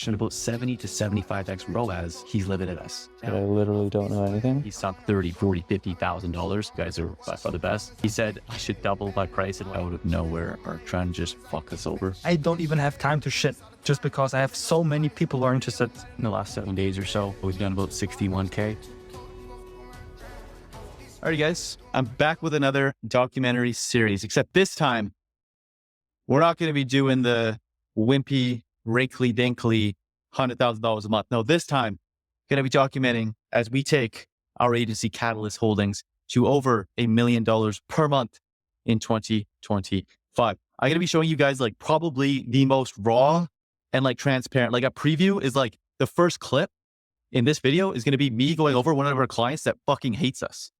and about 70 to 75x ROAS, he's living at us. But I literally don't know anything. He sunk $30, $40, $50,000. You guys are by far the best. He said, I should double my price, and out of nowhere are trying to just fuck us over. I don't even have time to shit just because I have so many people who are interested. In the last 7 days or so, we've done about 61K. Alrighty guys, I'm back with another documentary series, except this time, we're not going to be doing the wimpy, wrinkly dinkly $100,000 a month. No, this time, going to be documenting as we take our agency Catalyst Holdings to over $1 million per month in 2025. I'm going to be showing you guys like probably the most raw and like transparent, like a preview is like the first clip in this video is going to be me going over one of our clients that fucking hates us.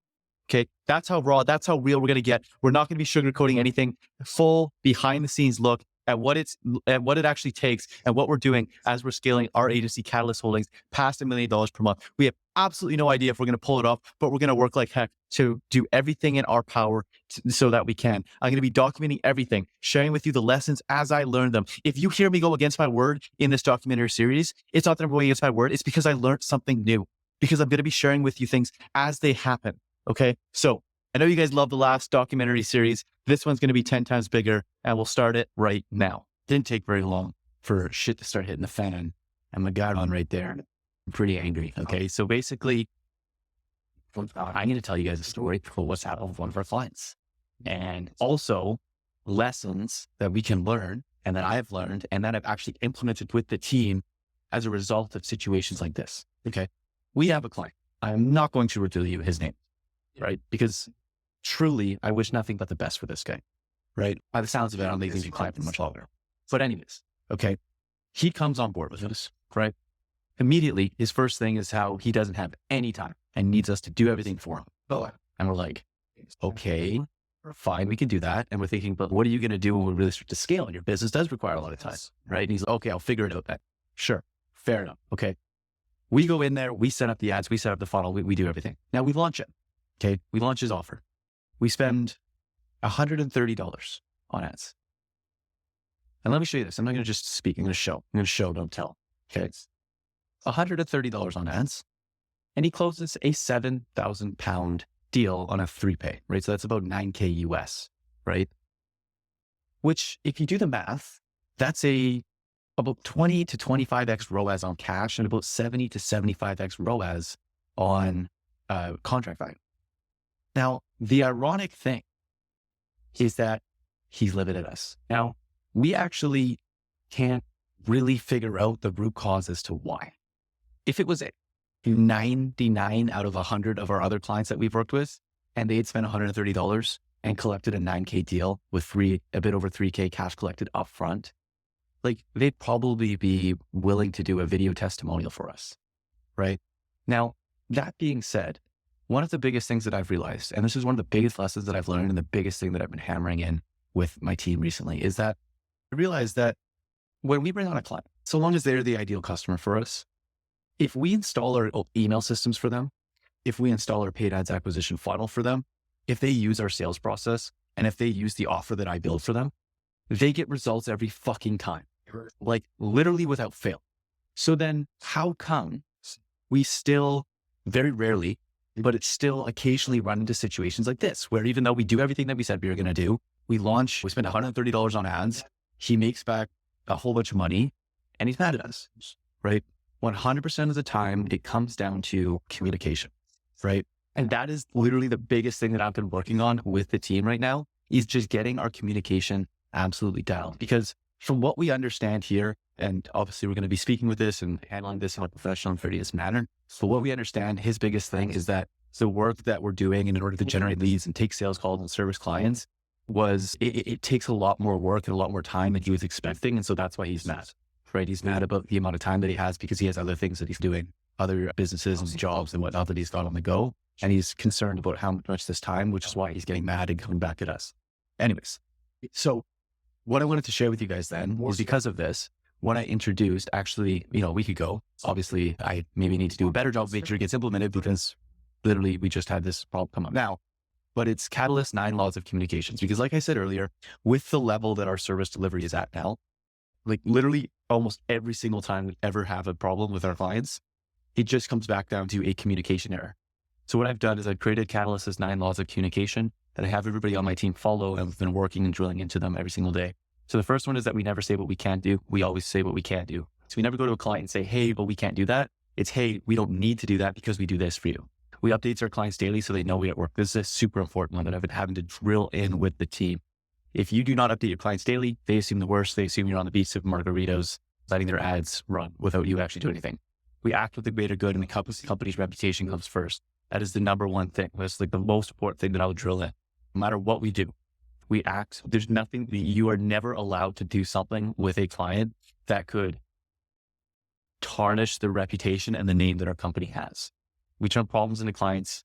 Okay. That's how raw, that's how real we're going to get. We're not going to be sugarcoating anything. Full behind the scenes look at what it actually takes and what we're doing as we're scaling our agency Catalyst Holdings past $1 million per month. We have absolutely no idea if we're going to pull it off, but we're going to work like heck to do everything in our power so that we can. I'm going to be documenting everything, sharing with you the lessons as I learn them. If you hear me go against my word in this documentary series, it's not that I'm going against my word. It's because I learned something new, because I'm going to be sharing with you things as they happen. Okay. So I know you guys love the last documentary series. This one's going to be 10 times bigger, and we'll start it right now. Didn't take very long for shit to start hitting the fan, and my guard on right there. I'm pretty angry. Okay. So basically, I'm going to tell you guys a story of what's happened with one of our clients, and also lessons that we can learn and that I've learned and that I've actually implemented with the team as a result of situations like this. Okay. We have a client. I'm not going to reveal you his name, right? Because truly, I wish nothing but the best for this guy, right? By the sounds of it, I don't think he's been client for much longer. But anyways, okay. He comes on board with us, right? Immediately, his first thing is how he doesn't have any time and needs us to do everything for him. And we're like, okay, fine, we can do that. And we're thinking, but what are you going to do when we really start to scale? And your business does require a lot of time, right? And he's like, okay, I'll figure it out then. Sure. Fair enough. Okay. We go in there, we set up the ads, we set up the funnel, we do everything. Now we launch it. Okay. We launch his offer. We spend $130 on ads. And let me show you this. I'm not going to just speak. I'm going to show. I'm going to show, don't tell. Okay. $130 on ads. And he closes a 7,000 pound deal on a 3-pay, right? So that's about 9K US, right? Which if you do the math, that's about 20 to 25x ROAS on cash and about 70 to 75x ROAS on contract value. Now, the ironic thing is that he's limited us. Now, we actually can't really figure out the root cause as to why. If it was 99 out of 100 of our other clients that we've worked with, and they'd spent $130 and collected a 9K deal with a bit over 3K cash collected upfront, like they'd probably be willing to do a video testimonial for us, right? Now, that being said, one of the biggest things that I've realized, and this is one of the biggest lessons that I've learned and the biggest thing that I've been hammering in with my team recently, is that I realized that when we bring on a client, so long as they're the ideal customer for us, if we install our email systems for them, if we install our paid ads acquisition funnel for them, if they use our sales process, and if they use the offer that I build for them, they get results every fucking time, like literally without fail. So then how come we still very rarely, but it's still occasionally run into situations like this, where even though we do everything that we said we were going to do, we launch, we spend $130 on ads, he makes back a whole bunch of money and he's mad at us, right? 100% of the time, it comes down to communication, right? And that is literally the biggest thing that I've been working on with the team right now, is just getting our communication absolutely dialed. Because from what we understand here, and obviously we're going to be speaking with this and handling this in a professional and courteous manner. So what we understand, his biggest thing is that the work that we're doing in order to generate leads and take sales calls and service clients it takes a lot more work and a lot more time than he was expecting. And so that's why he's mad, right? He's mad about the amount of time that he has because he has other things that he's doing, other businesses and jobs and whatnot that he's got on the go. And he's concerned about how much this time, which is why he's getting mad and coming back at us. Anyways, so what I wanted to share with you guys then is because of this, what I introduced actually, a week ago, obviously I maybe need to do a better job of making sure it gets implemented because literally we just had this problem come up now, but it's Catalyst 9 laws of communications. Because like I said earlier, with the level that our service delivery is at now, like literally almost every single time we ever have a problem with our clients, it just comes back down to a communication error. So what I've done is I've created Catalyst's 9 laws of communication that I have everybody on my team follow, and I've been working and drilling into them every single day. So the first one is that we never say what we can't do. We always say what we can do. So we never go to a client and say, hey, but we can't do that. It's, hey, we don't need to do that because we do this for you. We update our clients daily so they know we at work. This is a super important one that I've been having to drill in with the team. If you do not update your clients daily, they assume the worst. They assume you're on the beach of margaritas, letting their ads run without you actually doing anything. We act with the greater good, and the company's reputation comes first. That is the number one thing. That's like the most important thing that I would drill in. No matter what we do, we act. There's nothing that you are never allowed to do something with a client that could tarnish the reputation and the name that our company has. We turn problems into clients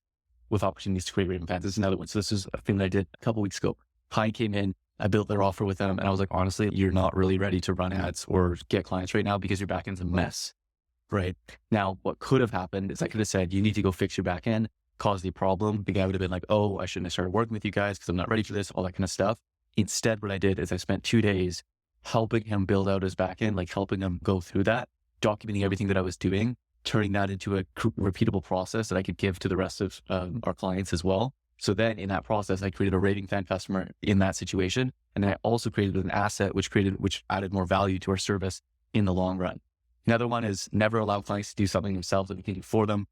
with opportunities to create raving fans. This is another one. So this is a thing that I did a couple weeks ago. Client came in, I built their offer with them, and I was like, honestly, you're not really ready to run ads or get clients right now because your backend's a mess. Right now, what could have happened is I could have said, you need to go fix your back end, cause the problem. The guy would have been like, oh, I shouldn't have started working with you guys because I'm not ready for this, all that kind of stuff. Instead, what I did is I spent 2 days helping him build out his back end, like helping him go through that, documenting everything that I was doing, turning that into a repeatable process that I could give to the rest of our clients as well. So then in that process, I created a raving fan customer in that situation. And then I also created an asset, which added more value to our service in the long run. Another one is never allow clients to do something themselves that we can do for them.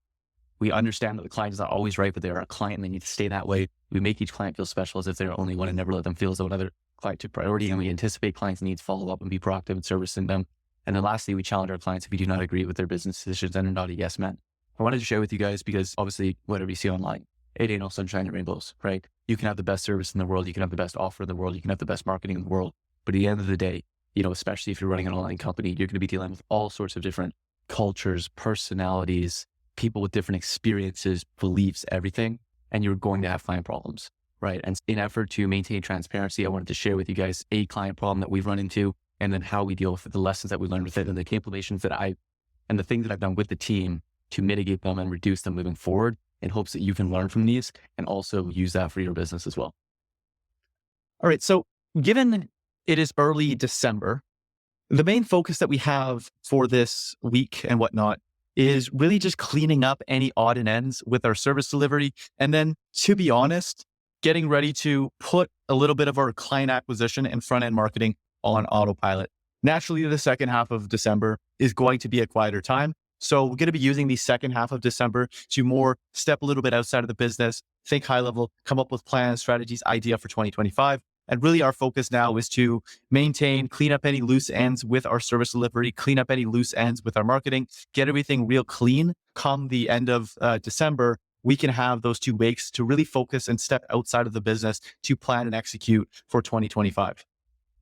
We understand that the client is not always right, but they're a client and they need to stay that way. We make each client feel special as if they're only one and never let them feel as though another client took priority. And we anticipate clients' needs, follow up, and be proactive in servicing them. And then lastly, we challenge our clients if we do not agree with their business decisions and are not a yes man. I wanted to share with you guys because obviously whatever you see online, it ain't no sunshine and rainbows, right? You can have the best service in the world. You can have the best offer in the world. You can have the best marketing in the world. But at the end of the day, especially if you're running an online company, you're going to be dealing with all sorts of different cultures, personalities, people with different experiences, beliefs, everything. And you're going to have client problems, right? And in effort to maintain transparency, I wanted to share with you guys a client problem that we've run into, and then how we deal with it, the lessons that we learned with it, and the implementations and the things that I've done with the team to mitigate them and reduce them moving forward, in hopes that you can learn from these and also use that for your business as well. All right. So given it is early December, the main focus that we have for this week and whatnot is really just cleaning up any odd and ends with our service delivery. And then, to be honest, getting ready to put a little bit of our client acquisition and front-end marketing on autopilot. Naturally, the second half of December is going to be a quieter time. So we're going to be using the second half of December to more step a little bit outside of the business, think high level, come up with plans, strategies, idea for 2025. And really our focus now is to maintain, clean up any loose ends with our service delivery, clean up any loose ends with our marketing, get everything real clean. Come the end of December, we can have those 2 weeks to really focus and step outside of the business to plan and execute for 2025.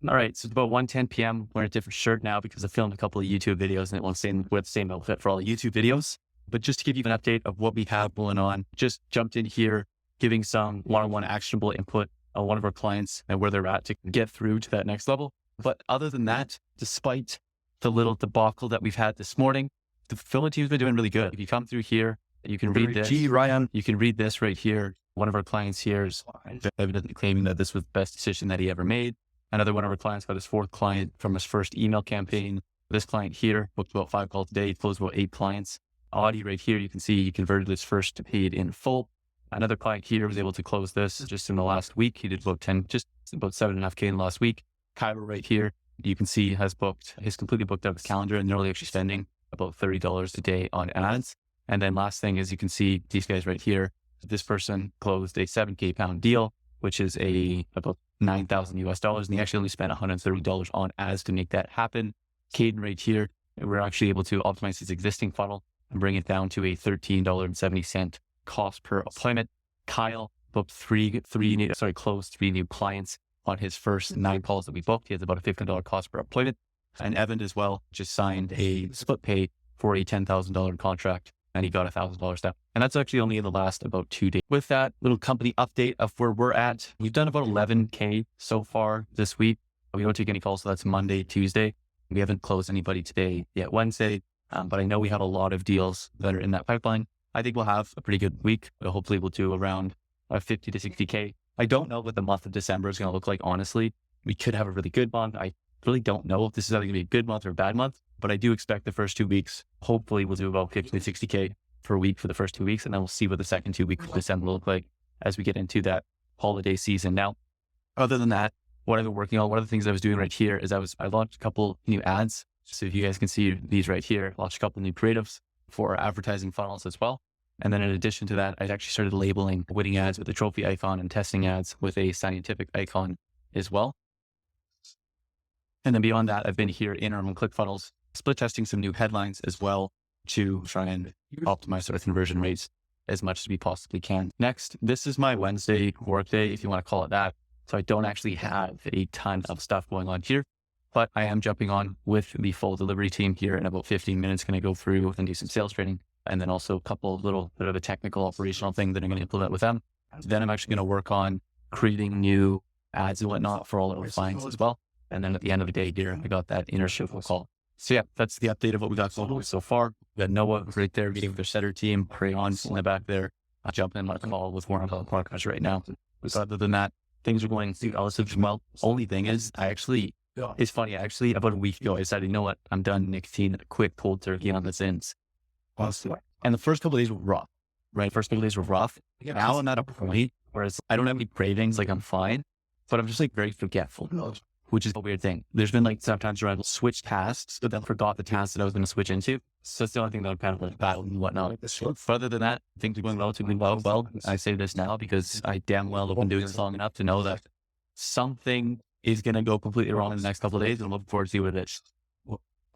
All right. So it's about 1:10 p.m. Wearing a different shirt now because I filmed a couple of YouTube videos and it won't stay with the same outfit for all the YouTube videos. But just to give you an update of what we have going on, just jumped in here, giving some one-on-one actionable input on one of our clients and where they're at to get through to that next level. But other than that, despite the little debacle that we've had this morning, the fulfillment team's been doing really good. If you come through here, you can read this. Ryan, you can read this right here. One of our clients here is evidently claiming that this was the best decision that he ever made. Another one of our clients got his 4th client from his first email campaign. This client here booked about 5 calls a day, closed about 8 clients. Audie right here, you can see he converted his first to paid in full. Another client here was able to close this just in the last week. He did about just about 7.5K in the last week. Kyra right here, you can see he's completely booked out his calendar and nearly actually spending about $30 a day on ads. And then last thing is you can see these guys right here. This person closed a 7K pound deal, which is about $9,000 and he actually only spent $130 on ads to make that happen. Caden right here, we're actually able to optimize his existing funnel and bring it down to a $13.70 cost per appointment. Kyle booked closed 3 new clients on his first 9 calls that we booked. He has about a $15 cost per appointment. And Evan as well just signed a split pay for a $10,000 contract and he got $1,000 down. And that's actually only in the last about 2 days. With that little company update of where we're at, we've done about 11K so far this week. We don't take any calls, so that's Monday, Tuesday. We haven't closed anybody today yet, Wednesday. But I know we have a lot of deals that are in that pipeline. I think we'll have a pretty good week. Hopefully we'll do around 50 to 60K. I don't know what the month of December is going to look like, honestly. We could have a really good month. I really don't know if this is either going to be a good month or a bad month, but I do expect the first 2 weeks, hopefully we'll do about 50 to 60K per week for the first 2 weeks. And then we'll see what the second 2 weeks of December look like as we get into that holiday season. Now, other than that, what I've been working on, one of the things I was doing right here is I launched a couple new ads. So if you guys can see these right here, launched a couple new creatives for advertising funnels as well. And then in addition to that, I actually started labeling winning ads with a trophy icon and testing ads with a scientific icon as well. And then beyond that, I've been here in our own ClickFunnels, split testing some new headlines as well to try and optimize our conversion rates as much as we possibly can. Next, this is my Wednesday workday, if you want to call it that. So I don't actually have a ton of stuff going on here, but I am jumping on with the full delivery team here in about 15 minutes, going to go through and do some sales training. And then also a couple little bit of a technical operational thing that I'm going to implement with them. Then I'm actually going to work on creating new ads and whatnot for all of our clients as well. And then at the end of the day here, I got that inner circle call. So yeah, that's the update of what we got so far. We got Noah right there meeting with their setter team, Crayon's in the back there, jumping in my call with one of our partners right now. So other than that, things are going relatively well. Only thing is, it's funny, actually, about a week ago, I decided, you know what, I'm done nicotine, a quick cold turkey on the Zins. And the first couple of days were rough, right? First couple of days were rough. Now I'm at a point where I don't have any cravings, like I'm fine, but I'm just like very forgetful, which is a weird thing. There's been like sometimes where I've switched tasks, but then forgot the task that I was going to switch into. So that's the only thing that I'm kind of like battling and whatnot. But other than that, things are going relatively well. I say this now because I damn well have been doing this long enough to know that something is going to go completely wrong in the next couple of days, and I'm looking forward to see what it is.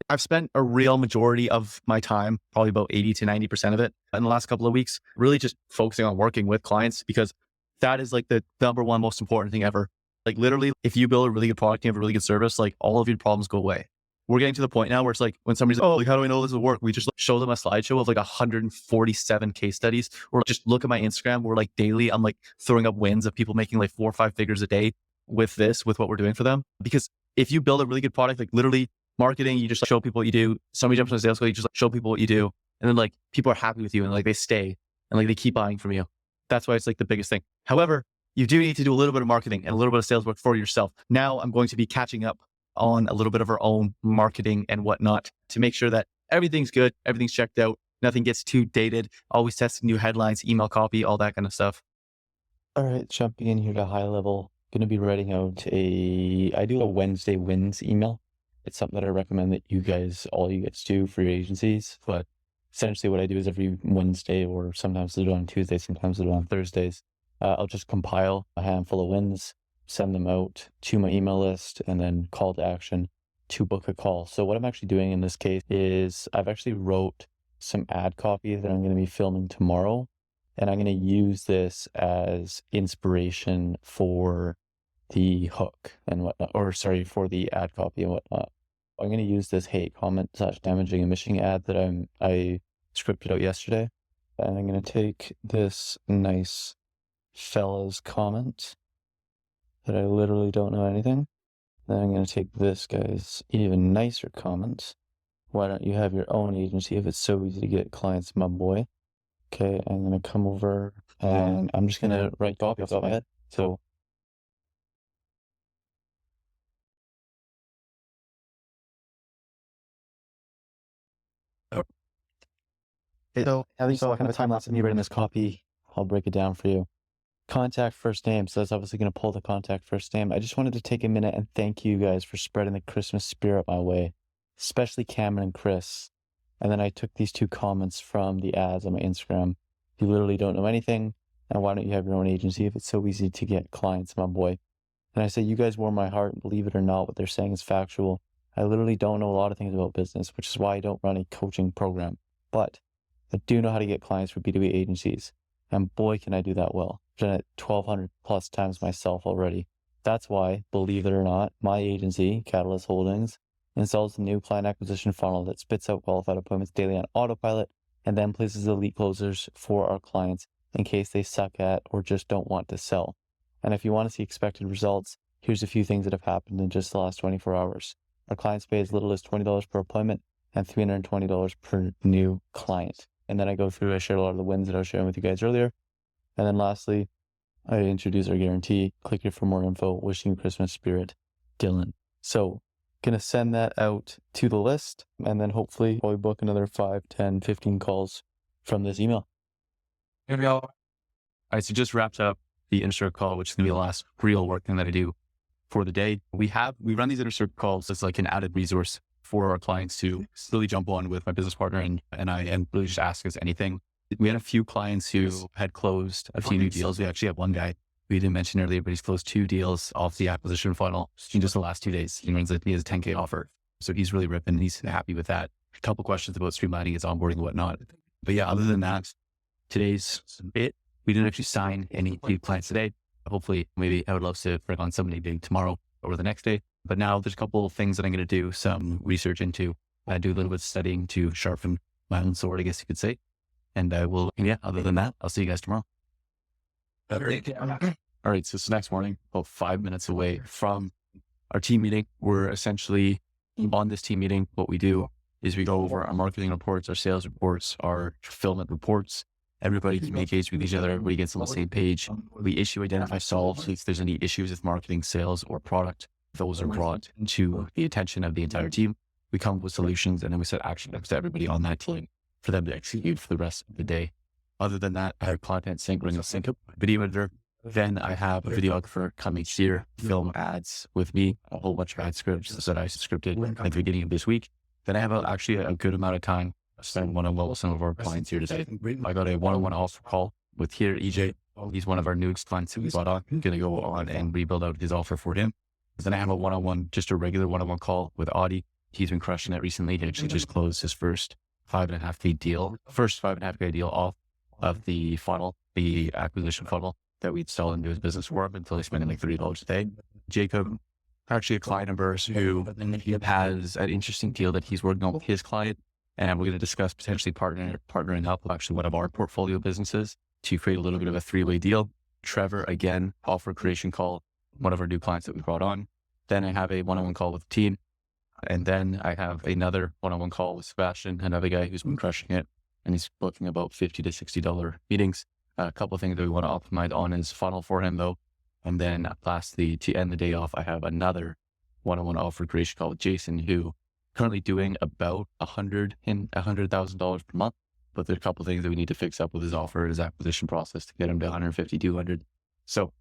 I've spent a real majority of my time, probably about 80 to 90% of it in the last couple of weeks, really just focusing on working with clients, because that is like the number one most important thing ever. Like literally, if you build a really good product and you have a really good service, like all of your problems go away. We're getting to the point now where it's like when somebody's like, oh, like, how do I know this will work? We just like, show them a slideshow of like 147 case studies, or just look at my Instagram where like daily I'm like throwing up wins of people making like 4 or 5 figures a day with what we're doing for them. Because if you build a really good product, like literally marketing, you just like, show people what you do. Somebody jumps on a sales call, you just like, show people what you do. And then like people are happy with you and like they stay and like they keep buying from you. That's why it's like the biggest thing. However, you do need to do a little bit of marketing and a little bit of sales work for yourself. Now I'm going to be catching up on a little bit of our own marketing and whatnot to make sure that everything's good, everything's checked out, nothing gets too dated, always testing new headlines, email copy, all that kind of stuff. All right, jumping in here to high level, going to be writing out I do a Wednesday wins email. It's something that I recommend that all you guys do for your agencies. But essentially what I do is every Wednesday, or sometimes I do it on Tuesdays, sometimes I do it on Thursdays, I'll just compile a handful of wins, send them out to my email list, and then call to action to book a call. So what I'm actually doing in this case is I've actually wrote some ad copy that I'm going to be filming tomorrow, and I'm going to use this as inspiration for the hook and whatnot, for the ad copy and whatnot. I'm going to use this hate comment / damaging and mishing ad that I scripted out yesterday. And I'm going to take this nice fella's comment that I literally don't know anything. Then I'm going to take this guy's even nicer comment. Why don't you have your own agency if it's so easy to get clients, my boy? Okay, I'm going to come over and I'm just going to write copy off the top of my head. So at least kind of a time lapse of me writing this copy. I'll break it down for you. Contact first name. So that's obviously going to pull the contact first name. I just wanted to take a minute and thank you guys for spreading the Christmas spirit my way, especially Cameron and Chris. And then I took these 2 comments from the ads on my Instagram. You literally don't know anything, and why don't you have your own agency if it's so easy to get clients, my boy? And I say, you guys warm my heart, and believe it or not, what they're saying is factual. I literally don't know a lot of things about business, which is why I don't run a coaching program. But I do know how to get clients for B2B agencies. And boy, can I do that well. I've done it 1,200 plus times myself already. That's why, believe it or not, my agency, Catalyst Holdings, installs a new client acquisition funnel that spits out qualified appointments daily on autopilot and then places elite closers for our clients in case they suck at or just don't want to sell. And if you want to see expected results, here's a few things that have happened in just the last 24 hours. Our clients pay as little as $20 per appointment and $320 per new client. And then I go through, I share a lot of the wins that I was sharing with you guys earlier. And then lastly, I introduce our guarantee. Click here for more info. Wishing you Christmas spirit, Dylan. So Gonna send that out to the list, and then hopefully probably book another 5, 10, 15 calls from this email. Here we go. All right, so just wrapped up the inner circle call, which is gonna be the last real work thing that I do for the day. We run these inner circle calls as like an added resource for our clients to really jump on with my business partner and I, and really just ask us anything. We had a few clients who had closed a few new deals. We actually had one guy we didn't mention earlier, but he's closed 2 deals off the acquisition funnel in just the last 2 days. He has a 10K offer. So he's really ripping. He's happy with that. A couple questions about streamlining his onboarding and whatnot. But yeah, other than that, today's it. We didn't actually sign any new clients today. Hopefully, maybe I would love to bring on somebody big tomorrow or the next day. But now there's a couple of things that I'm going to do some research into. I do a little bit of studying to sharpen my own sword, I guess you could say. And I will, yeah, other than that, I'll see you guys tomorrow. All right. So it's next morning, about 5 minutes away from our team meeting. We're essentially on this team meeting. What we do is we go over our marketing reports, our sales reports, our fulfillment reports. Everybody communicates with each other. Everybody gets on the same page. We issue, identify, solve. So if there's any issues with marketing, sales, or product, those are brought to the attention of the entire team. We come up with solutions, and then we set action steps to everybody on that team for them to execute for the rest of the day. Other than that, I have content sync, bring a sync up video editor. Then I have a videographer coming here, film ads with me, a whole bunch of ad scripts that I scripted at the beginning of this week. Then I have actually a good amount of time spent one-on-one with some of our clients here today. I got a one-on-one offer call with here, EJ. He's one of our newest clients who we brought on. I'm going to go on and rebuild out his offer for him. Then I have a one-on-one, just a regular one-on-one call with Audie. He's been crushing it recently. He actually just closed his first 5.5K deal, off of the funnel, the acquisition funnel that we installed into his business for him until he's spending like $30 a day. Jacob, actually a client of ours who has an interesting deal that he's working on with his client. And we're going to discuss potentially partnering up with actually one of our portfolio businesses to create a little bit of a 3-way deal. Trevor, again, offer creation call, one of our new clients that we brought on. Then I have a one-on-one call with the team. And then I have another one-on-one call with Sebastian, another guy who's been crushing it. And he's booking about $50 to $60 meetings. A couple of things that we want to optimize on his funnel for him though. And then lastly, to end the day off, I have another one-on-one offer creation call with Jason, who currently doing about $100,000 per month. But there's a couple of things that we need to fix up with his offer, his acquisition process to get him to 150, 200. So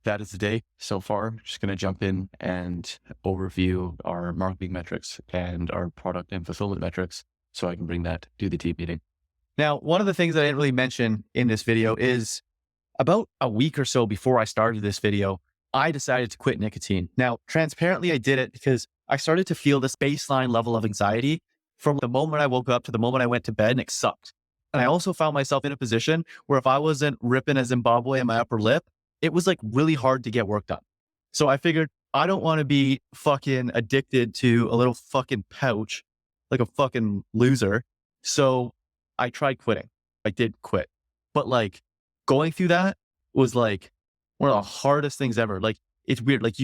that is the day so far. I'm just going to jump in and overview our marketing metrics and our product and fulfillment metrics so I can bring that to the team meeting. Now, one of the things that I didn't really mention in this video is about a week or so before I started this video, I decided to quit nicotine. Now, transparently, I did it because I started to feel this baseline level of anxiety from the moment I woke up to the moment I went to bed, and it sucked. And I also found myself in a position where if I wasn't ripping a Zimbabwe in my upper lip, it was like really hard to get work done. So I figured I don't want to be fucking addicted to a little fucking pouch like a fucking loser. So I tried quitting. I did quit. But like going through that was like one of the hardest things ever. Like it's weird. Like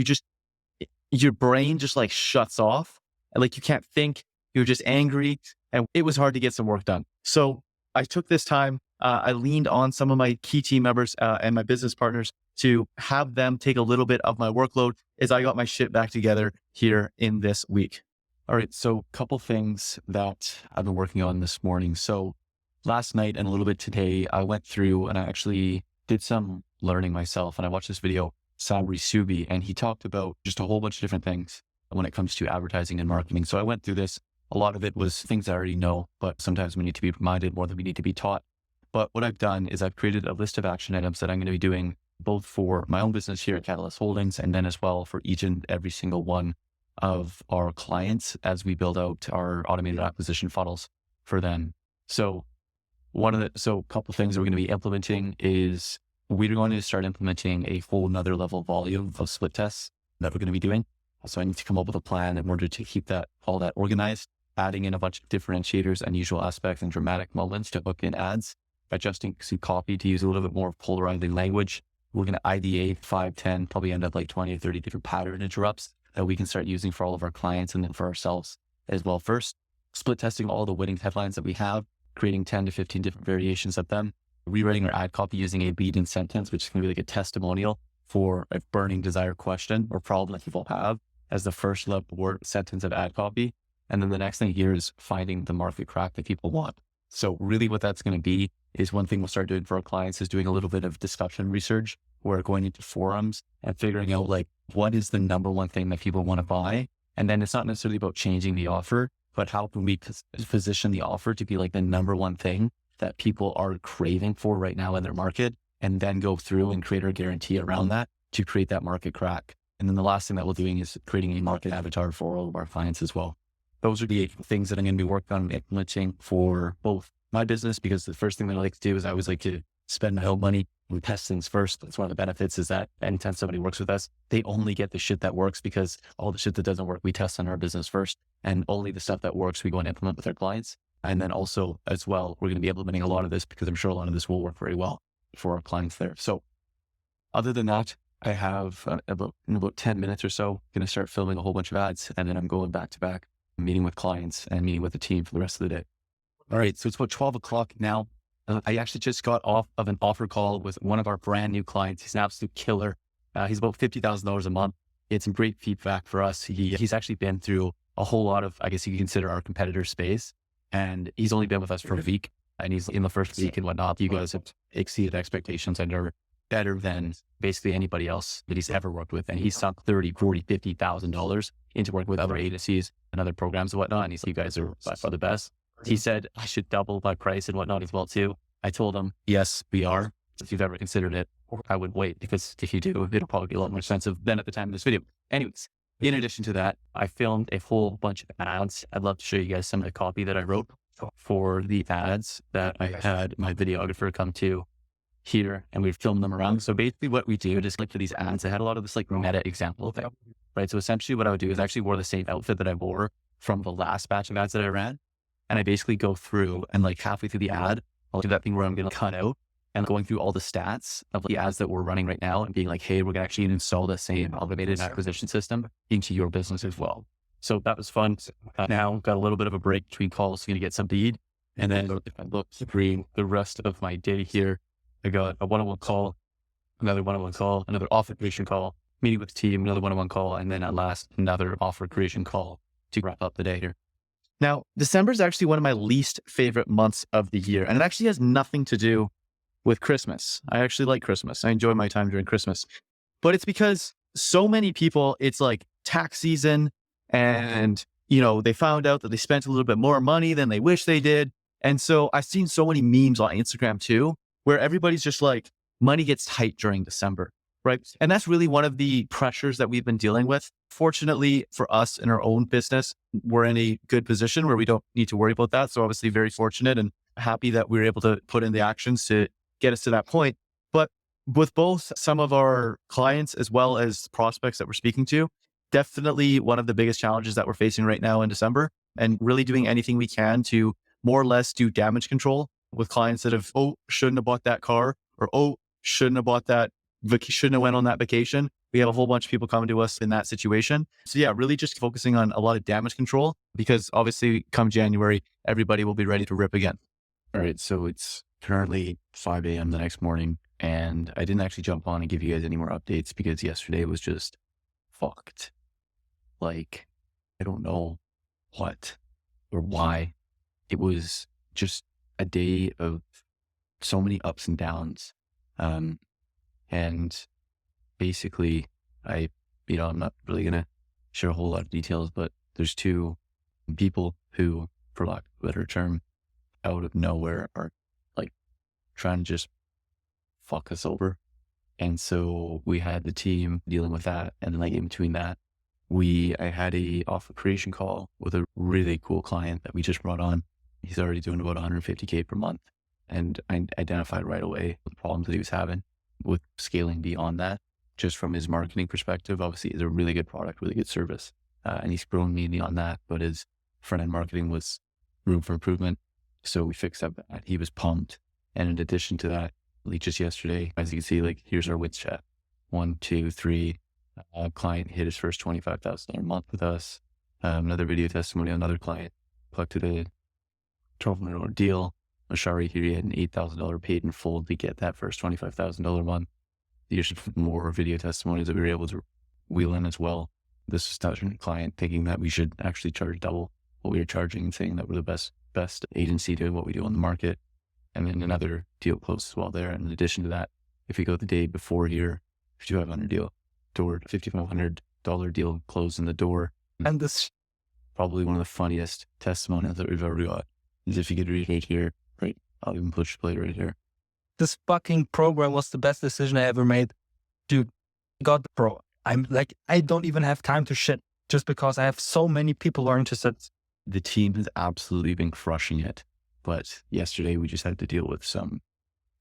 your brain just like shuts off and like you can't think. You're just angry, and it was hard to get some work done. So I took this time. I leaned on some of my key team members and my business partners to have them take a little bit of my workload as I got my shit back together here in this week. All right. So a couple things that I've been working on this morning. So last night and a little bit today, I went through and I actually did some learning myself. And I watched this video, Sabri Subi, and he talked about just a whole bunch of different things when it comes to advertising and marketing. So I went through this. A lot of it was things I already know, but sometimes we need to be reminded more than we need to be taught. But what I've done is I've created a list of action items that I'm going to be doing both for my own business here at Catalyst Holdings, and then as well for each and every single one of our clients as we build out our automated acquisition funnels for them. So a couple of things that we're going to be implementing is we're going to start implementing a whole nother level volume of split tests that we're going to be doing. So I need to come up with a plan in order to keep all that organized, adding in a bunch of differentiators, unusual aspects, and dramatic moments to hook in ads, adjusting some copy to use a little bit more polarizing language. We're going to ideate 5, 10, probably end up like 20 or 30 different pattern interrupts that we can start using for all of our clients and then for ourselves as well. First, split testing all the winning headlines that we have, creating 10 to 15 different variations of them, rewriting our ad copy using a lead-in sentence, which is going to be like a testimonial for a burning desire question or problem that people have, as the first level word sentence of ad copy. And then the next thing here is finding the market crack that people want. So really what that's going to be is one thing we'll start doing for our clients is doing a little bit of discussion research. We're going into forums and figuring out like, what is the number one thing that people want to buy? And then it's not necessarily about changing the offer, but how can we position the offer to be like the number one thing that people are craving for right now in their market, and then go through and create our guarantee around that to create that market crack. And then the last thing that we're doing is creating a market avatar for all of our clients as well. Those are the things that I'm going to be working on implementing for both my business, because the first thing that I like to do is I always like to spend my own money. We test things first. That's one of the benefits, is that anytime somebody works with us, they only get the shit that works, because all the shit that doesn't work, we test on our business first, and only the stuff that works, we go and implement with our clients. And then also as well, we're going to be implementing a lot of this, because I'm sure a lot of this will work very well for our clients there. So other than that, I have in about 10 minutes or so, going to start filming a whole bunch of ads, and then I'm going back to back, meeting with clients and meeting with the team for the rest of the day. All right. So it's about 12 o'clock now. I actually just got off of an offer call with one of our brand new clients. He's an absolute killer. He's about $50,000 a month. He had some great feedback for us. He's actually been through a whole lot of, I guess you could consider, our competitor space. And he's only been with us for a week, and he's in the first week and whatnot. You guys have exceeded expectations and are better than basically anybody else that he's ever worked with. And he's sunk $30,000, $40,000, $50,000 into working with other agencies and other programs and whatnot. And he's like, you guys are by far the best. He said I should double my price and whatnot as well too. I told him, yes, we are. If you've ever considered it, I would wait, because if you do, it'll probably be a lot more expensive than at the time of this video. Anyways, in addition to that, I filmed a whole bunch of ads. I'd love to show you guys some of the copy that I wrote for the ads that I had my videographer come to here, and we filmed them around. So basically what we do, just like for these ads, I had a lot of this like meta example thing, right? So essentially what I would do is I actually wore the same outfit that I wore from the last batch of ads that I ran. And I basically go through and like halfway through the ad, I'll do that thing where I'm going to cut out and going through all the stats of the ads that we're running right now and being like, hey, we're going to actually install the same automated acquisition system into your business as well. So that was fun. Now got a little bit of a break between calls, going to get something to eat. And then if I look through the rest of my day here, I got a one-on-one call, another one-on-one call, another offer creation call, meeting with the team, another one-on-one call, and then at last, another offer creation call to wrap up the day here. Now, December is actually one of my least favorite months of the year, and it actually has nothing to do with Christmas. I actually like Christmas. I enjoy my time during Christmas, but it's because so many people, it's like tax season, and, you know, they found out that they spent a little bit more money than they wish they did. And so I've seen so many memes on Instagram too, where everybody's just like, money gets tight during December, right? And that's really one of the pressures that we've been dealing with. Fortunately for us in our own business, we're in a good position where we don't need to worry about that. So obviously very fortunate and happy that we were able to put in the actions to get us to that point. But with both some of our clients as well as prospects that we're speaking to, definitely one of the biggest challenges that we're facing right now in December, and really doing anything we can to more or less do damage control with clients that have, shouldn't have bought that car, or, shouldn't have bought that, shouldn't have went on that vacation. We have a whole bunch of people coming to us in that situation. So yeah, really just focusing on a lot of damage control, because obviously come January, everybody will be ready to rip again. All right. So it's currently 5 a.m. the next morning, and I didn't actually jump on and give you guys any more updates because yesterday was just fucked. Like, I don't know what or why. It was just a day of so many ups and downs. And basically I'm not really going to share a whole lot of details, but there's two people who, for lack of a better term, out of nowhere are like trying to just fuck us over. And so we had the team dealing with that. And then like in between that, I had a offer creation call with a really cool client that we just brought on. He's already doing about 150K per month. And I identified right away the problems that he was having with scaling beyond that, just from his marketing perspective. Obviously, it's a really good product, really good service. And he's grown me beyond that, but his front-end marketing was room for improvement. So we fixed up that. He was pumped. And in addition to that, like just yesterday, as you can see, like here's our wins chat. 1, 2, 3. Client hit his first $25,000 a month with us. Another video testimony, another client collected a $12 million deal. Ashari here, he had an $8,000 paid in full to get that first $25,000 a month. There's more video testimonies that we were able to wheel in as well. This was touching a client thinking that we should actually charge double what we were charging and saying that we're the best agency doing what we do on the market. And then another deal closed as well there. And in addition to that, if you go the day before here, $5,500 deal, $5,500 deal closed in the door. And this Probably one of the funniest testimonials that we've ever got is if you could read right here, right? I'll even push play right here. this fucking program was the best decision I ever made. Dude, got the pro. I'm like, I don't even have time to shit just because I have so many people who are interested. The team has absolutely been crushing it. But yesterday we just had to deal with some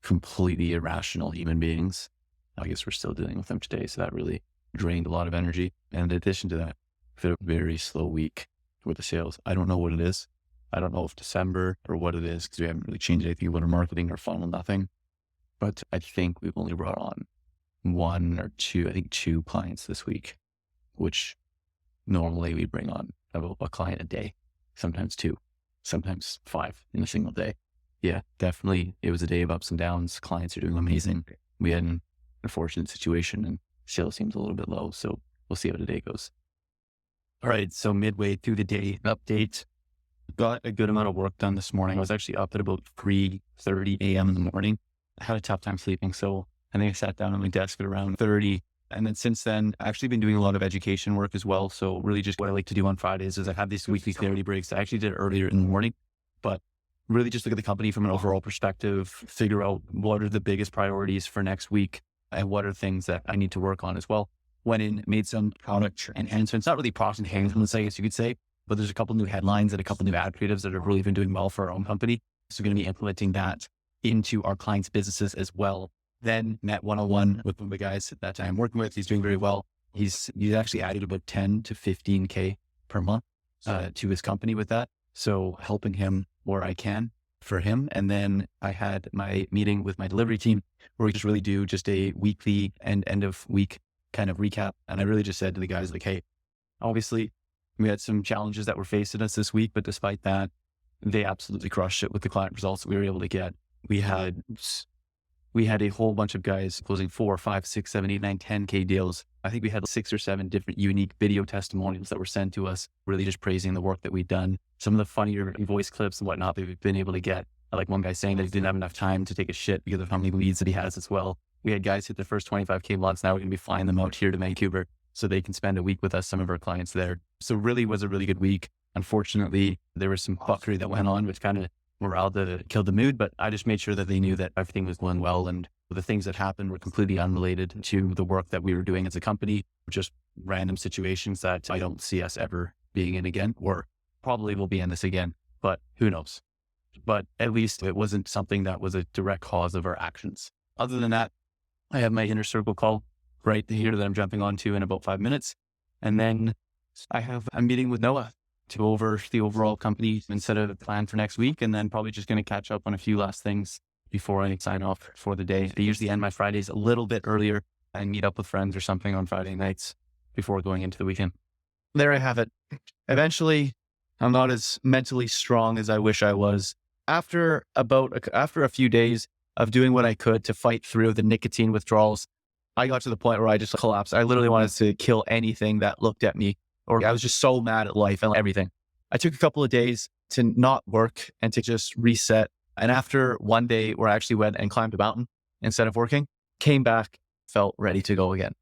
completely irrational human beings. I guess we're still dealing with them today. So that really drained a lot of energy. And in addition to that, we've had a very slow week with the sales. I don't know what it is. I don't know if December or what it is because we haven't really changed anything about our marketing or funnel, nothing. But I think we've only brought on one or two, I think 2 clients this week, which normally we bring on about a client a day, sometimes 2, sometimes 5 in a single day. Yeah, definitely. It was a day of ups and downs. Clients are doing amazing. We had an unfortunate situation and sales seems a little bit low. So we'll see how the day goes. All right. So midway through the day update, got a good amount of work done this morning. I was actually up at about 3:30 a.m. in the morning. I had a tough time sleeping. So I think I sat down at my desk at around 30. And then since then, I've actually been doing a lot of education work as well. So really just what I like to do on Fridays is I have these weekly clarity breaks. I actually did it earlier in the morning, but really just look at the company from an overall perspective, figure out what are the biggest priorities for next week and what are things that I need to work on as well. Went in, made some product enhancements, not really product enhancements, I guess you could say, but there's a couple new headlines and a couple new ad creatives that have really been doing well for our own company. So we're going to be implementing that into our clients' businesses as well. Then met one-on-one with one of the guys that I'm working with. He's doing very well. He's actually added about 10 to 15K per month to his company with that. So helping him where I can for him. And then I had my meeting with my delivery team where we just really do just a weekly and end of week kind of recap. And I really just said to the guys like, hey, obviously we had some challenges that were facing us this week, but despite that, they absolutely crushed it with the client results that we were able to get. We had a whole bunch of guys closing 4, 5, 6, 7, 8, 9, 10K deals. I think we had 6 or 7 different unique video testimonials that were sent to us, really just praising the work that we'd done. Some of the funnier voice clips and whatnot that we've been able to get. Like one guy saying that he didn't have enough time to take a shit because of how many leads that he has as well. We had guys hit their first 25K months. Now we're going to be flying them out here to Vancouver so they can spend a week with us, some of our clients there. So really was a really good week. Unfortunately, there was some fuckery that went on, which kind of killed the mood, but I just made sure that they knew that everything was going well. And the things that happened were completely unrelated to the work that we were doing as a company, just random situations that I don't see us ever being in again, or probably will be in this again, but who knows? But at least it wasn't something that was a direct cause of our actions. Other than that, I have my inner circle call right here that I'm jumping onto in about 5 minutes. And then I have a meeting with Noah to go over the overall company and set a plan for next week. And then probably just going to catch up on a few last things before I sign off for the day. I usually end my Fridays a little bit earlier and meet up with friends or something on Friday nights before going into the weekend. There I have it. Eventually, I'm not as mentally strong as I wish I was. After a few days of doing what I could to fight through the nicotine withdrawals, I got to the point where I just collapsed. I literally wanted to kill anything that looked at me, or I was just so mad at life and everything. I took a couple of days to not work and to just reset. And after one day where I actually went and climbed a mountain instead of working, came back, felt ready to go again.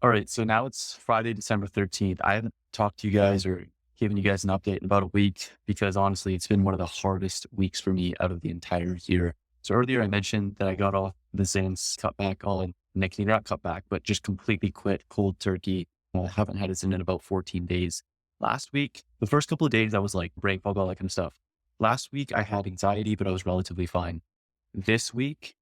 All right. So now it's Friday, December 13th. I haven't talked to you guys or given you guys an update in about a week because honestly, it's been one of the hardest weeks for me out of the entire year. So earlier I mentioned that I got off the Zins, cut back on nicotine, not cut back, but just completely quit cold turkey. I haven't had it in about 14 days. Last week, the first couple of days, I was like brain fog, all that kind of stuff. Last week, I had anxiety, but I was relatively fine. This week,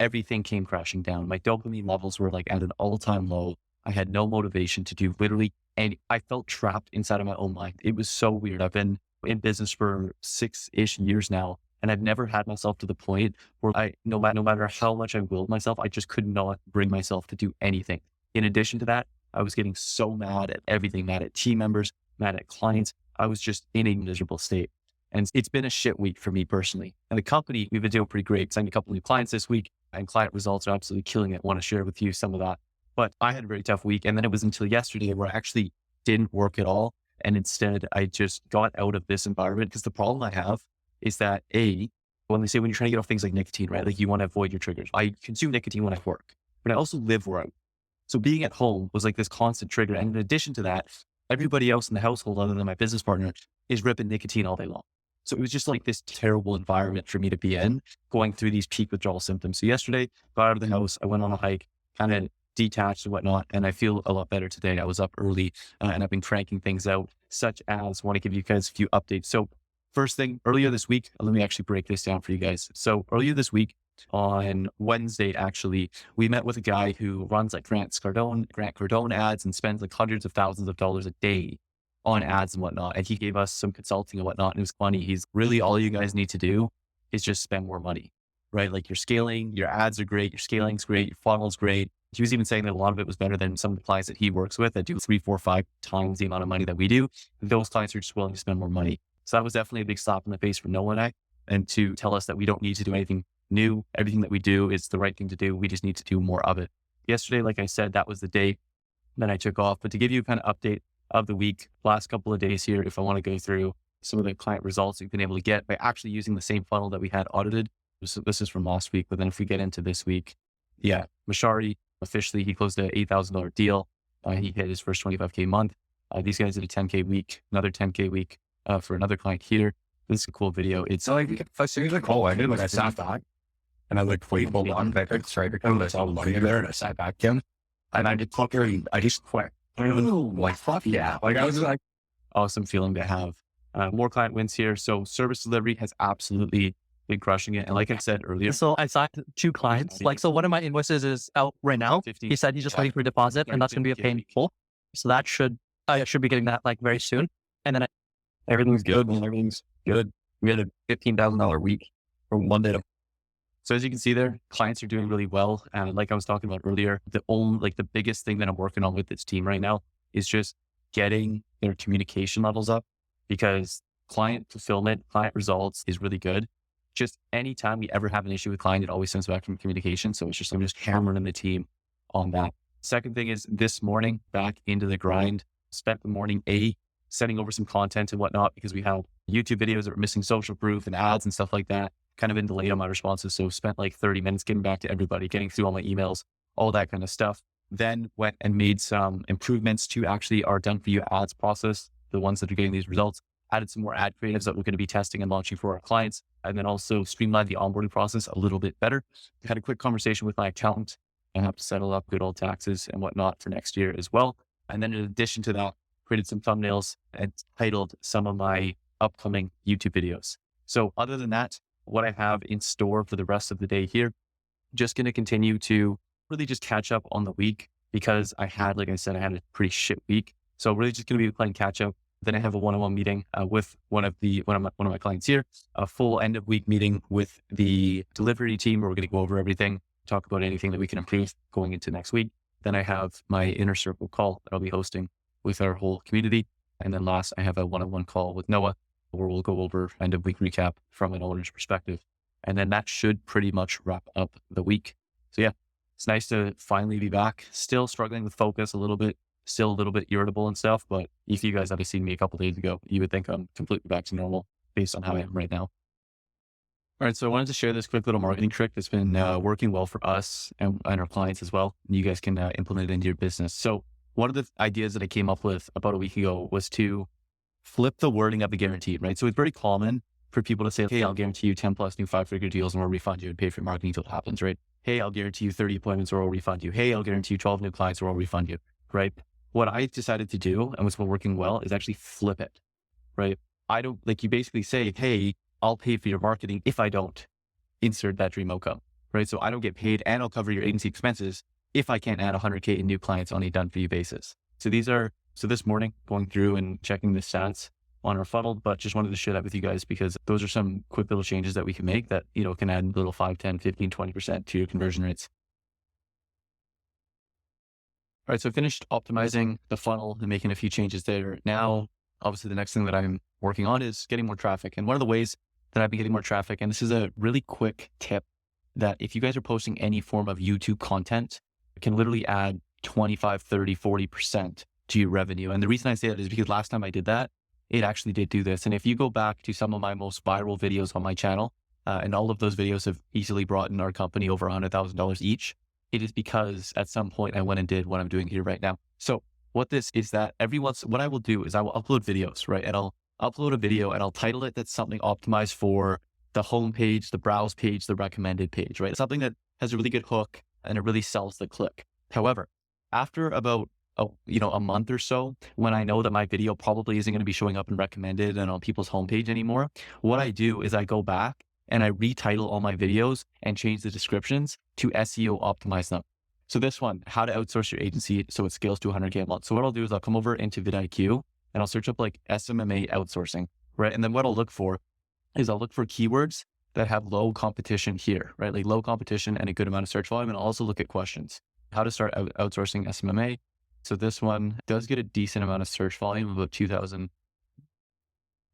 everything came crashing down. My dopamine levels were like at an all-time low. I had no motivation to do literally any. I felt trapped inside of my own mind. It was so weird. I've been in business for 6-ish years now, and I've never had myself to the point where no matter how much I willed myself, I just could not bring myself to do anything. In addition to that, I was getting so mad at everything, mad at team members, mad at clients. I was just in a miserable state. And it's been a shit week for me personally. And the company, we've been doing pretty great. Signed a couple new clients this week and client results are absolutely killing it. Want to share with you some of that. But I had a very tough week. And then it was until yesterday where I actually didn't work at all. And instead, I just got out of this environment because the problem I have is that when you're trying to get off things like nicotine, right? Like you want to avoid your triggers. I consume nicotine when I work, but I also live where I work. So being at home was like this constant trigger. And in addition to that, everybody else in the household other than my business partner is ripping nicotine all day long. So it was just like this terrible environment for me to be in, going through these peak withdrawal symptoms. So yesterday, got out of the house, I went on a hike, kind of detached and whatnot, and I feel a lot better today. I was up early and I've been cranking things out, such as want to give you guys a few updates. So first thing, earlier this week, let me actually break this down for you guys. So earlier this week, on Wednesday, actually, we met with a guy who runs like Grant Cardone ads and spends like hundreds of thousands of dollars a day on ads and whatnot. And he gave us some consulting and whatnot. And it was funny. He's really, all you guys need to do is just spend more money, right? Like you're scaling, your ads are great, your scaling's great, your funnel's great. He was even saying that a lot of it was better than some of the clients that he works with that do 3, 4, 5 times the amount of money that we do. Those clients are just willing to spend more money. So that was definitely a big slap in the face for Noah and I, and to tell us that we don't need to do anything new. Everything that we do is the right thing to do. We just need to do more of it. Yesterday, like I said, that was the day that I took off. But to give you a kind of update of the week, last couple of days here, if I want to go through some of the client results we've been able to get by actually using the same funnel that we had audited. This is from last week. But then if we get into this week, Mashari, officially, he closed an $8,000 deal. He hit his first 25K month. These guys did a 10K week, another 10K week for another client here. This is a cool video. It's So like, as soon as I call, I did like I sat back and I like, wait, hold on, I tried to come, there's all the money in there, and I sat back in, and I just took her, and I just quit. Like, fuck yeah. Like, I was like, awesome feeling to have. More client wins here. So service delivery has absolutely been crushing it. And like I said earlier, So I signed 2 clients. Like, so one of my invoices is out right now. 50, He said he's just waiting for a deposit, and that's going to be a pay in full. So that I should be getting that like very soon. And then everything's good, man. Everything's good. We had a $15,000 week from Monday to. So as you can see there, clients are doing really well. And like I was talking about earlier, the biggest thing that I'm working on with this team right now is just getting their communication levels up, because client fulfillment, client results is really good. Just anytime we ever have an issue with client, it always stems back from communication. So I'm just hammering the team on that. Second thing is this morning, back into the grind, spent the morning setting over some content and whatnot, because we have YouTube videos that were missing social proof and ads and stuff like that, kind of been delayed on my responses. So spent like 30 minutes getting back to everybody, getting through all my emails, all that kind of stuff. Then went and made some improvements to actually our done for you ads process, the ones that are getting these results, added some more ad creatives that we're going to be testing and launching for our clients. And then also streamlined the onboarding process a little bit better. Had a quick conversation with my accountant. I have to settle up good old taxes and whatnot for next year as well. And then in addition to that, created some thumbnails and titled some of my upcoming YouTube videos. So other than that, what I have in store for the rest of the day here, just going to continue to really just catch up on the week, because like I said, I had a pretty shit week. So really just going to be playing catch up. Then I have a one-on-one meeting with one of my clients here, a full end of week meeting with the delivery team, where we're going to go over everything, talk about anything that we can improve going into next week. Then I have my inner circle call that I'll be hosting with our whole community. And then last, I have a one-on-one call with Noah, where we'll go over end of week recap from an owner's perspective. And then that should pretty much wrap up the week. So yeah, it's nice to finally be back. Still struggling with focus a little bit, still a little bit irritable and stuff. But if you guys had seen me a couple of days ago, you would think I'm completely back to normal based on how I am right now. All right, so I wanted to share this quick little marketing trick that's been working well for us and our clients as well. And you guys can implement it into your business. So one of the ideas that I came up with about a week ago was to flip the wording of the guarantee, right? So it's very common for people to say, hey, I'll guarantee you 10 plus new 5-figure deals and we'll refund you and pay for your marketing until it happens, right? Hey, I'll guarantee you 30 appointments or I'll refund you. Hey, I'll guarantee you 12 new clients or I'll refund you, right? What I decided to do, and what's been working well, is actually flip it, right? I don't, like, you basically say, hey, I'll pay for your marketing if I don't insert that dream outcome, right? So I don't get paid and I'll cover your agency expenses if I can't add 100K in new clients on a done for you basis. So this morning, going through and checking the stats on our funnel, but just wanted to share that with you guys, because those are some quick little changes that we can make that, can add a little 5, 10, 15, 20% to your conversion rates. All right, so I finished optimizing the funnel and making a few changes there. Now, obviously the next thing that I'm working on is getting more traffic. And one of the ways that I've been getting more traffic, and this is a really quick tip, that if you guys are posting any form of YouTube content, it can literally add 25, 30, 40% to your revenue. And the reason I say that is because last time I did that, it actually did do this. And if you go back to some of my most viral videos on my channel, and all of those videos have easily brought in our company over $100,000 each, it is because at some point I went and did what I'm doing here right now. So what this is that what I will do is I will upload videos, right? And I'll upload a video and I'll title it that's something optimized for the home page, the browse page, the recommended page, right? Something that has a really good hook and it really sells the click. However, after about a month or so, when I know that my video probably isn't going to be showing up in recommended and on people's homepage anymore, what I do is I go back and I retitle all my videos and change the descriptions to SEO optimize them. So this one, how to outsource your agency so it scales to 100K a month. So what I'll do is I'll come over into vidIQ and I'll search up like SMMA outsourcing, right? And then what I'll look for is I'll look for keywords that have low competition here, right? Like low competition and a good amount of search volume. And I'll also look at questions, how to start outsourcing SMMA. So this one does get a decent amount of search volume, about 2,000. Let's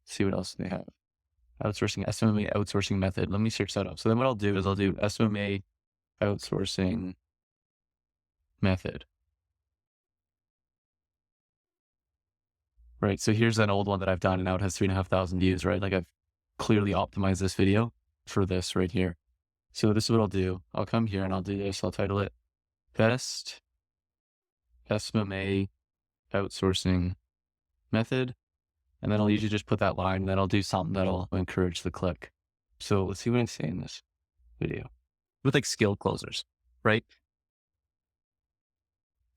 see what else they have. Outsourcing, SMMA outsourcing method. Let me search that up. So then what I'll do is I'll do SMMA outsourcing method. Right. So here's an old one that I've done and now it has 3,500 views, right? Like I've clearly optimized this video for this right here. So this is what I'll do. I'll come here and I'll do this. I'll title it Best SMMA outsourcing method. And then I'll usually just put that line and then I'll do something that'll encourage the click. So let's see what I say in this video with like skill closers, right?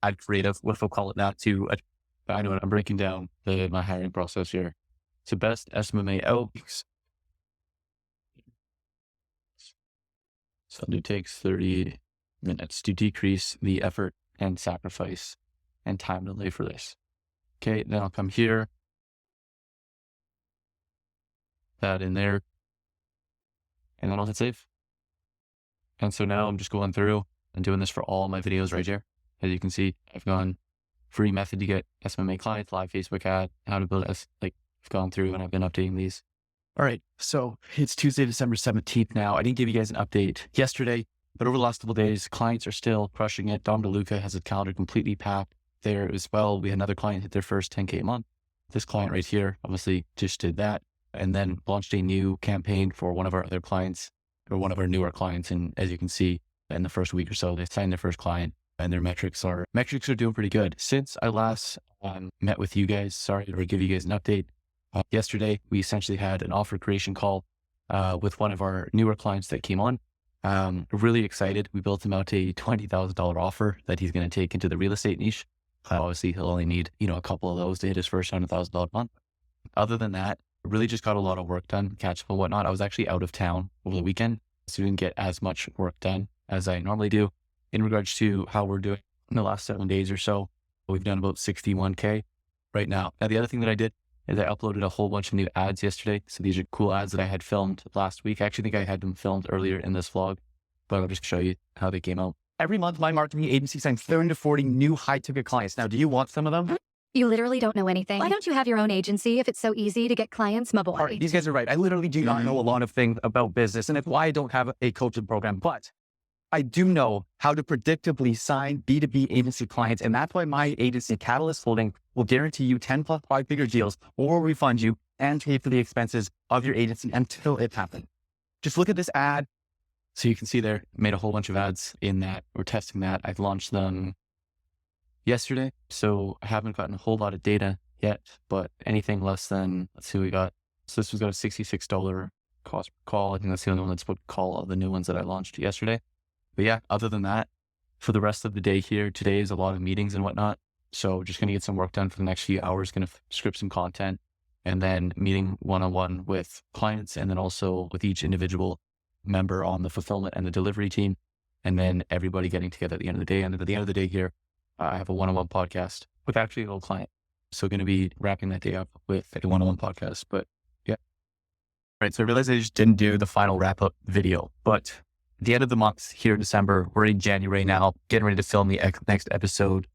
Add creative, what if we'll call it that to, I know I'm breaking down my hiring process here. So best SMMA out. So it takes 30 minutes to decrease the effort and sacrifice and time delay for this. Okay, then I'll come here. That in there, and then I'll hit save. And so now I'm just going through and doing this for all my videos right here. As you can see, I've gone free method to get SMMA clients, live Facebook ad, how to build I've gone through and I've been updating these. All right, so it's Tuesday, December 17th now. I didn't give you guys an update yesterday, but over the last couple of days, clients are still crushing it. Dom DeLuca has his calendar completely packed there as well. We had another client hit their first 10K a month. This client right here obviously just did that. And then launched a new campaign for one of our other clients or one of our newer clients. And as you can see, in the first week or so, they signed their first client and their metrics are doing pretty good. Since I last met with you guys, sorry to give you guys an update. Yesterday, we essentially had an offer creation call with one of our newer clients that came on. Really excited. We built him out a $20,000 offer that he's going to take into the real estate niche. Obviously, he'll only need, a couple of those to hit his first $100,000 month. Other than that, really just got a lot of work done, catch up and whatnot. I was actually out of town over the weekend, so didn't get as much work done as I normally do. In regards to how we're doing in the last 7 days or so, we've done about 61K right now. Now, the other thing that I did is I uploaded a whole bunch of new ads yesterday. So these are cool ads that I had filmed last week. I actually think I had them filmed earlier in this vlog, but I'll just show you how they came out. Every month, my marketing agency signs 30 to 40 new high-ticket clients. Now, do you want some of them? You literally don't know anything. Why don't you have your own agency if it's so easy to get clients, my boy? All right, these guys are right. I literally do not know a lot of things about business, and it's why I don't have a coaching program, but I do know how to predictably sign B2B agency clients, and that's why my agency, Catalyst Holding, will guarantee you 10 plus 5-figure deals or refund you and pay for the expenses of your agency until it happens. Just look at this ad. So you can see there, made a whole bunch of ads in that. We're testing that. I've launched them yesterday, so I haven't gotten a whole lot of data yet, but anything less than, let's see what we got. So this was got a $66 cost per call. I think that's the only one that's what call all the new ones that I launched yesterday. But yeah, other than that, for the rest of the day here, today is a lot of meetings and whatnot. So just going to get some work done for the next few hours, going to script some content and then meeting one-on-one with clients and then also with each individual member on the fulfillment and the delivery team. And then everybody getting together at the end of the day. And at the end of the day here, I have a one-on-one podcast with actually an old client. So going to be wrapping that day up with a one-on-one podcast, but yeah. All right. So I realized I just didn't do the final wrap-up video, but at the end of the month here in December, we're in January now, getting ready to film the next episode.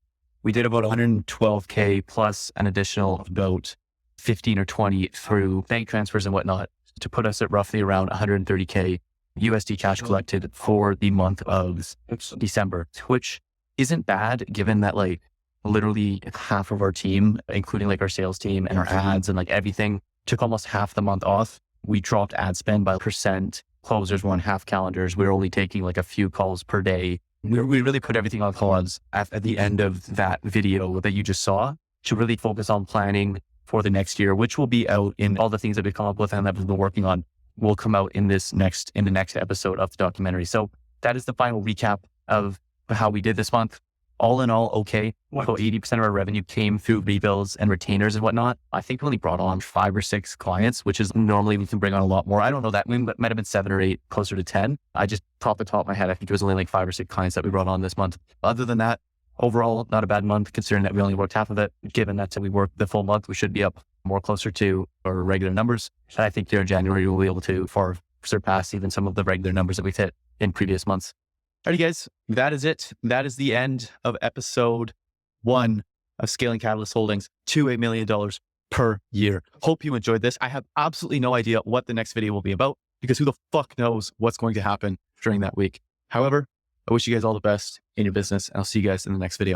We did about 112K plus an additional about 15 or 20 through bank transfers and whatnot to put us at roughly around 130K USD cash collected for the month of December, which isn't bad given that like literally half of our team, including like our sales team and our ads and like everything, took almost half the month off. We dropped ad spend by %. Closers were on half calendars. We were only taking like a few calls per day. We really put everything on pause at the end of that video that you just saw to really focus on planning for the next year, which will be out in all the things that we come up with and that we've been working on will come out in the next episode of the documentary. So that is the final recap of how we did this month. All in all, okay. About 80% of our revenue came through rebills and retainers and whatnot. I think we only brought on 5 or 6 clients, which is normally we can bring on a lot more. I don't know that. It might have been 7 or 8, closer to 10. I just off the top of my head, I think it was only like 5 or 6 clients that we brought on this month. Other than that, overall, not a bad month considering that we only worked half of it. Given that we worked the full month, we should be up more closer to our regular numbers. And I think here in January, we'll be able to far surpass even some of the regular numbers that we've hit in previous months. Alrighty, guys, that is it. That is the end of episode 1 of Scaling Catalyst Holdings to $1 million per year. Hope you enjoyed this. I have absolutely no idea what the next video will be about because who the fuck knows what's going to happen during that week. However, I wish you guys all the best in your business and I'll see you guys in the next video.